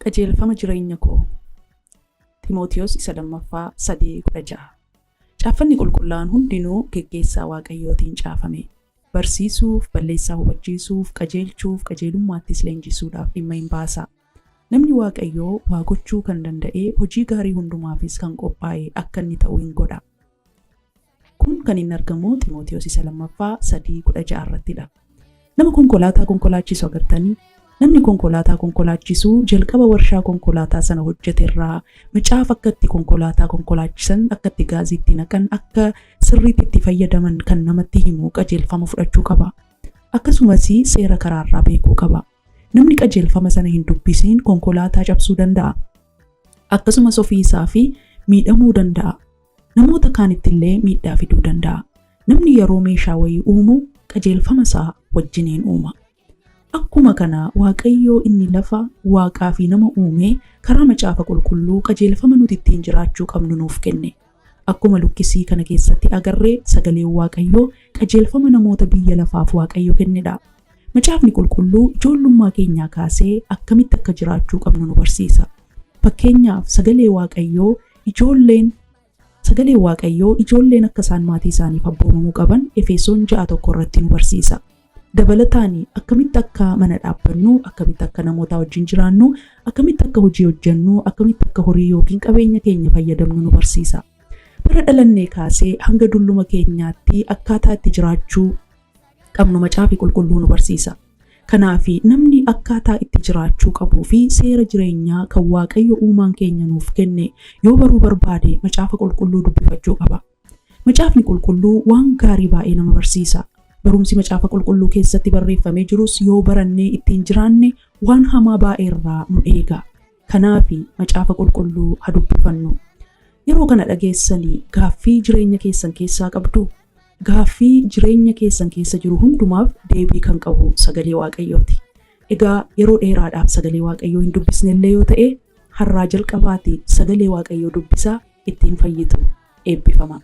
Qajeelfama jireenya koo. Timootiyos isa lammaffaa 3:16. Caaffanni qulqullaa'aan hundinuu geggeessaa Waaqayyootiin caafame. Barsiisuuf, balleessaa hubachiisuuf, qajeelchuuf, qajeelummaattis leenjisuudhaaf dhimma hin baasa. Namni Waaqayyoo waa gochuu kan danda'e hojii gaarii hundumaafis kan qophaa'e akka inni ta'u hin godha. Kun kan inni argamu Timootiyos isa lammaffaa 3:16 irrattidha. Nama konkolaataa konkolaachisu agartanii? Namni konkolaataa konkolaachisu jalqaba warshaa konkolaataa sana hojjeterraa macaafa akka itti konkolaataa konkolaachisan, akka itti gaazii itti naqan, akka sirriitti itti fayyadaman kan namatti himu qajeelfama fudhachuu qaba. Akkasumas seera karaarraa beekuu qaba. Namni qajeelfama sana hin dubbisiin konkolaataa cabsuu danda'a. Akkasumas ofii isaa fi miidhamuu danda'a. Namoota kaanittillee miidhaa fiduu danda'a. Namni yeroo meeshaa wayii uumu qajeelfama isaa wajjiniin uuma. Akkuma kana Waaqayyoo inni lafa, waaqaa fi nama uume karaa macaafa qulqulluu qajeelfama nuti ittiin jiraachuu qabnu nuuf kenne. Akkuma lukkisii kana keessatti agarree sagaleen Waaqayyoo qajeelfama namoota biyya lafaaf Waaqayyo kennedha. Macaafni qulqulluu ijoollummaa keenyaa kaasee akkamitti akka jiraachuu qabnu nu barsiisa. Fakkeenyaaf sagalee Waaqayyoo ijoolleen akka isaan maatii isaaniif abboomamuu qaban Efesoon 6:1 irratti nu barsiisa. Dabalataan akkamitti akka mana dhaabbannu, akkamitti akka namoota wajjin jiraannu, akkamitti akka hojii hojjennu, akkamitti akka horii yookiin qabeenya keenya fayyadamnu nu barsiisa. Bara dhalannee kaasee hanga dulluma keenyaatti akkaataa itti jiraachuu qabnu macaafi qulqulluu nu barsiisa. Kanaaf namni akkaataa itti jiraachuu qabuu fi seera jireenyaa kan Waaqayyo uumaan keenya nuuf kenne yoo baruu barbaade macaafa qulqulluu dubbifachuu qaba. Macaafni qulqulluu waan gaarii baay'ee nama barsiisa. Barumsi macaafa qulqulluu keessatti barreeffamee jirus yoo barannee ittiin jiraanne waan hamaa baay'eerraa nu eega. Kanaaf macaafa qulqulluu haa dubbifannu. Yeroo kana dhageessanii gaaffii jireenya keessan keessaa qabdu. Gaaffii jireenya keessan keessa jiru hundumaaf deebii kan qabu sagalee Waaqayyooti. Egaa yeroo dheeraadhaaf sagalee Waaqayyoo hin dubbisnellee yoo ta'e har'aa jalqabaati sagalee Waaqayyoo dubbisaa ittiin fayyitu eebbifama.